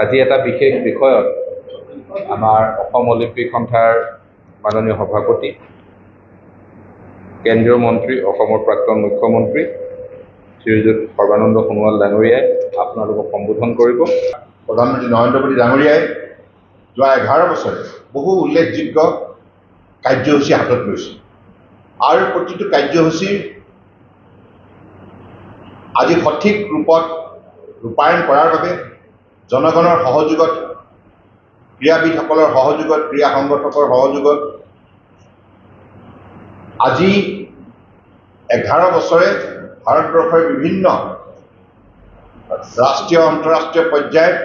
আজি এটা বিশেষ বিষয়ত আমাৰ অসম অলিম্পিক সন্থাৰ মাননীয় সভাপতি, কেন্দ্ৰীয় মন্ত্ৰী, অসমৰ প্ৰাক্তন মুখ্যমন্ত্ৰী শ্ৰীযুত সৰ্বানন্দ সোণোৱাল ডাঙৰীয়াই আপোনালোকক সম্বোধন কৰিব। প্ৰধানমন্ত্ৰী নৰেন্দ্ৰ মোদী ডাঙৰীয়াই যোৱা 11 বছৰে বহু উল্লেখযোগ্য কাৰ্যসূচী হাতত লৈছে আৰু প্ৰতিটো কাৰ্যসূচীৰ আজি সঠিক ৰূপত ৰূপায়ণ কৰাৰ বাবে জনগণৰ সহযোগত, ক্ৰীড়াবিদসকলৰ সহযোগত, ক্ৰীড়া সংগঠকৰ সহযোগত আজি 11 বছৰে ভাৰতবৰ্ষৰ বিভিন্ন ৰাষ্ট্ৰীয় আন্তঃৰাষ্ট্ৰীয় পৰ্যায়ত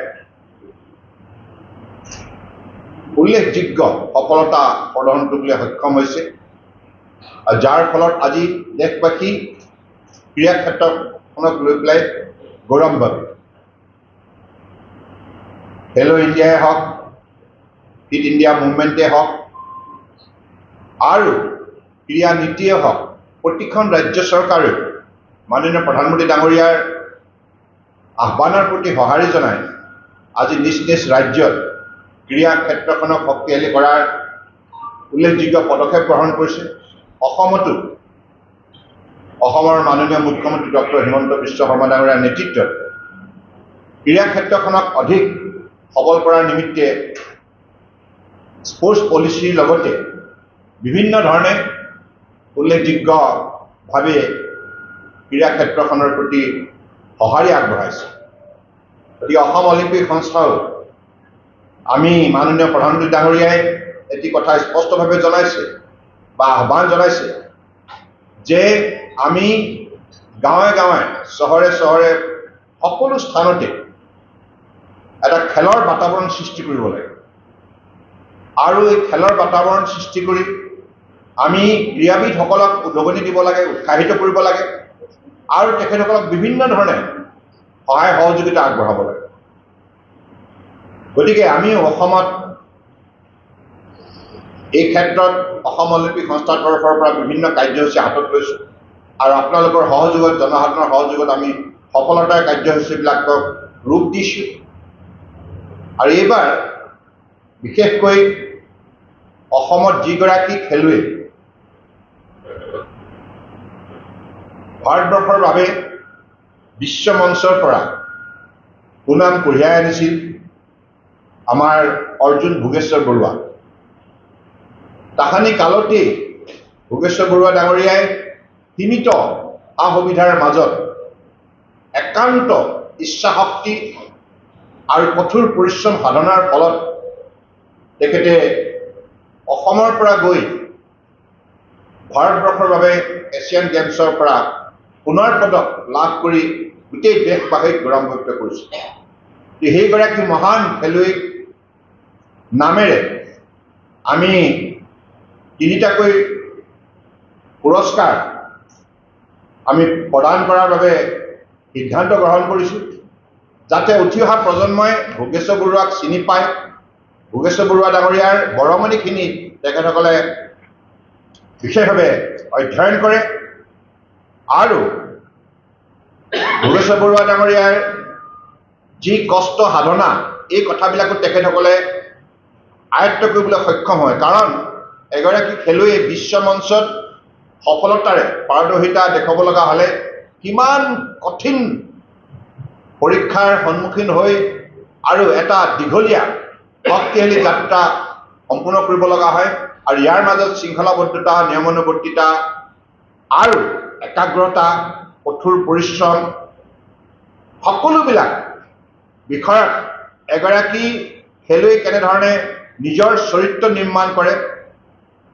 উল্লেখযোগ্য সফলতা প্ৰদৰ্শন কৰিবলৈ সক্ষম হৈছে, আৰু যাৰ ফলত আজি দেশবাসী ক্ৰীড়া ক্ষেত্ৰখনক লৈ পেলাই গৌৰৱান্বিত। খেলো ইণ্ডিয়াই হওক, ফিট ইণ্ডিয়া মুভমেণ্টেই হওক আৰু ক্ৰীড়া নীতিয়ে হওক, প্ৰতিখন ৰাজ্য চৰকাৰেও মাননীয় প্ৰধানমন্ত্ৰী ডাঙৰীয়াৰ আহ্বানৰ প্ৰতি সঁহাৰি জনাই আজি নিজ নিজ ৰাজ্যত ক্ৰীড়া ক্ষেত্ৰখনক শক্তিশালী কৰাৰ উল্লেখযোগ্য পদক্ষেপ গ্ৰহণ কৰিছে। অসমতো অসমৰ মাননীয় মুখ্যমন্ত্ৰী ডক্টৰ হিমন্ত বিশ্ব শৰ্মা ডাঙৰীয়াৰ নেতৃত্বত ক্ৰীড়া ক্ষেত্ৰখনক অধিক সবল কৰাৰ নিমিত্তে স্পৰ্টছ পলিচিৰ লগতে বিভিন্ন ধৰণে উল্লেখযোগ্যভাৱে ক্ৰীড়া ক্ষেত্ৰখনৰ প্ৰতি সঁহাৰি আগবঢ়াইছে। গতিকে অসম অলিম্পিক সংস্থাও আমি মাননীয় প্ৰধানমন্ত্ৰী ডাঙৰীয়াই এটি কথা স্পষ্টভাৱে জনাইছে বা আহ্বান জনাইছে যে আমি গাঁৱে গাঁৱে, চহৰে চহৰে সকলো স্থানতে এটা খেলৰ বাতাবৰণ সৃষ্টি কৰিব লাগে, আৰু এই খেলৰ বাতাবৰণ সৃষ্টি কৰি আমি ক্ৰীড়াবিদসকলক উদগনি দিব লাগে, উৎসাহিত কৰিব লাগে আৰু তেখেতসকলক বিভিন্ন ধৰণে সহায় সহযোগিতা আগবঢ়াব লাগে। গতিকে আমি অসমত এই ক্ষেত্ৰত অসম অলিম্পিক সংস্থাৰ তৰফৰ পৰা বিভিন্ন কাৰ্যসূচী হাতত লৈছোঁ, আৰু আপোনালোকৰ সহযোগত, জনসাধাৰণৰ সহযোগত আমি সফলতাৰ কাৰ্যসূচীবিলাকক ৰূপ দিছোঁ। আৰু এইবাৰ বিশেষকৈ অসমত যিগৰাকী খেলুৱৈ ভাৰতবৰ্ষৰ বাবে বিশ্ব মঞ্চৰ পৰা সুনাম কঢ়িয়াই আনিছিল, আমাৰ অৰ্জুন ভোগেশ্বৰ বৰুৱা। তাহানি কালতেই ভোগেশ্বৰ বৰুৱা ডাঙৰীয়াই সীমিত সা সুবিধাৰ মাজত একান্ত ইচ্ছাশক্তি আৰু কঠোৰ পৰিশ্ৰম সাধনাৰ ফলত তেখেতে অসমৰ পৰা গৈ ভাৰতবৰ্ষৰ বাবে এছিয়ান গেমছৰ পৰা সোণৰ পদক লাভ কৰি গোটেই দেশবাসীক গৌৰৱান্বিত কৰিছে। সেইগৰাকী মহান খেলুৱৈৰ নামেৰে আমি 3টাকৈ পুৰস্কাৰ আমি প্ৰদান কৰাৰ বাবে সিদ্ধান্ত গ্ৰহণ কৰিছোঁ, যাতে উঠি অহা প্ৰজন্মই ভোগেশ্বৰ বৰুৱাক চিনি পায়, ভোগেশ্বৰ বৰুৱা ডাঙৰীয়াৰ বৰঙণিখিনি তেখেতসকলে বিশেষভাৱে অধ্যয়ন কৰে, আৰু ভোগেশ্বৰ বৰুৱা ডাঙৰীয়াৰ যি কষ্ট সাধনা, এই কথাবিলাকো তেখেতসকলে আয়ত্ত কৰিবলৈ সক্ষম হয়। কাৰণ এগৰাকী খেলুৱৈ বিশ্ব মঞ্চত সফলতাৰে পাৰদৰ্শিতা দেখুৱাব লগা হ'লে কিমান কঠিন পৰীক্ষাৰ সন্মুখীন হৈ আৰু এটা দীঘলীয়া শক্তিশালী যাত্ৰা সম্পূৰ্ণ কৰিব লগা হয়, আৰু ইয়াৰ মাজত শৃংখলাবদ্ধতা, নিয়মানুৱৰ্তিতা আৰু একাগ্ৰতা, কঠোৰ পৰিশ্ৰম, সকলোবিলাক বিষয়ত এগৰাকী খেলুৱৈ কেনেধৰণে নিজৰ চৰিত্ৰ নিৰ্মাণ কৰে,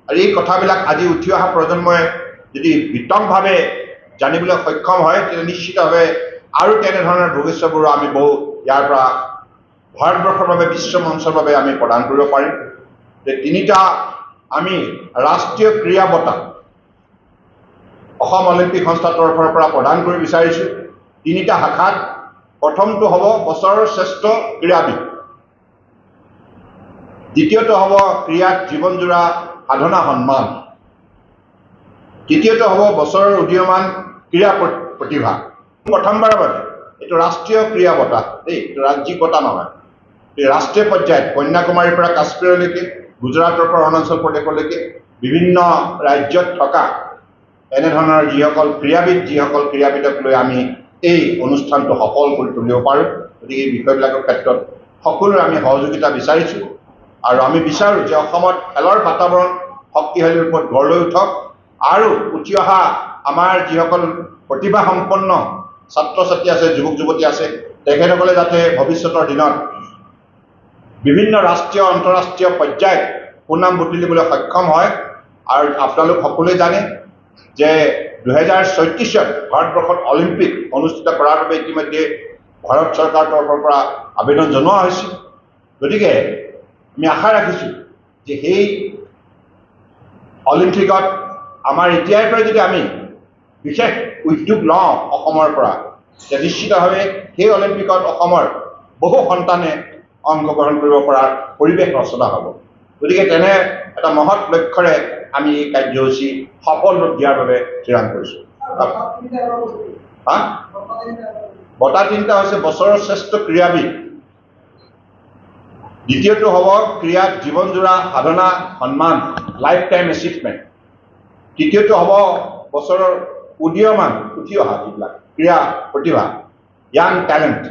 আৰু এই কথাবিলাক আজি উঠি অহা প্ৰজন্মই যদি বিতংভাৱে জানিবলৈ সক্ষম হয়, তেতিয়া নিশ্চিতভাৱে আৰু তেনেধৰণৰ ভোগেশ্বৰ বৰুৱা আমি বহু ইয়াৰ পৰা ভাৰতবৰ্ষৰ বাবে, বিশ্ব মঞ্চৰ বাবে আমি প্ৰদান কৰিব পাৰিম। যে 3টা আমি ৰাষ্ট্ৰীয় ক্ৰীড়া বঁটা অসম অলিম্পিক সংস্থাৰ তৰফৰ পৰা প্ৰদান কৰিব বিচাৰিছোঁ। 3টা শাখাত প্ৰথমটো হ'ব বছৰৰ শ্ৰেষ্ঠ ক্ৰীড়াবিদ, দ্বিতীয়টো হ'ব ক্ৰীড়াত জীৱনজোৰা সাধনা সন্মান, তৃতীয়টো হ'ব বছৰৰ উদীয়মান ক্ৰীড়া প্ৰতিভা। প্ৰথমবাৰৰ বাবে এইটো ৰাষ্ট্ৰীয় ক্ৰীড়া বঁটা, এইটো ৰাজ্যিক বঁটা নহয়, ৰাষ্ট্ৰীয় পৰ্যায়ত কন্যাকুমাৰীৰ পৰা কাশ্মীৰলৈকে গুজৰাটৰ পৰা অৰুণাচল প্ৰদেশলৈকে বিভিন্ন ৰাজ্যত থকা এনেধৰণৰ যিসকল ক্ৰীড়াবিদক লৈ আমি এই অনুষ্ঠানটো সফল কৰি তুলিব পাৰোঁ। গতিকে এই বিষয়বিলাকৰ ক্ষেত্ৰত সকলোৰে আমি সহযোগিতা বিচাৰিছোঁ আৰু আমি বিচাৰোঁ যে অসমত খেলৰ বাতাবৰণ শক্তিশালী ৰূপত গঢ় লৈ উঠক আৰু উঠি অহা আমাৰ যিসকল প্ৰতিভাসম্পন্ন ছাত্ৰ ছাত্ৰী আছে, যুৱক যুৱতী আছে, তেখেতসকলে যাতে ভৱিষ্যতৰ দিনত বিভিন্ন ৰাষ্ট্ৰীয় আন্তঃৰাষ্ট্ৰীয় পৰ্যায়ত সুনাম বুটলিবলৈ সক্ষম হয়। আৰু আপোনালোক সকলোৱে জানে যে 2034 ভাৰতবৰ্ষত অলিম্পিক অনুষ্ঠিত কৰাৰ বাবে ইতিমধ্যে ভাৰত চৰকাৰৰ তৰফৰ পৰা আবেদন জনোৱা হৈছিল। গতিকে আমি আশা ৰাখিছোঁ যে সেই অলিম্পিকত আমাৰ এতিয়াৰ পৰা যদি আমি বিশেষ উদ্যোগ লওঁ অসমৰ পৰা, যে নিশ্চিতভাৱে সেই অলিম্পিকত অসমৰ বহু সন্তানে অংশগ্ৰহণ কৰিব পৰাৰ পৰিৱেশ ৰচনা হ'ব। গতিকে তেনে এটা মহৎ লক্ষ্যৰে আমি এই কাৰ্যসূচী সফল ৰূপ দিয়াৰ বাবে থিৰাং কৰিছোঁ। বঁটা তিনিটা হৈছে বছৰৰ শ্ৰেষ্ঠ ক্ৰীড়াবিদ, দ্বিতীয়টো হ'ব ক্ৰীড়াত জীৱনজোৰা সাধনা সন্মান লাইফ টাইম এচিভমেণ্ট, তৃতীয়টো হ'ব বছৰৰ উঠি অহা যিবিলাক ক্ৰীড়া প্ৰতিভা য়াং টেলেণ্ট,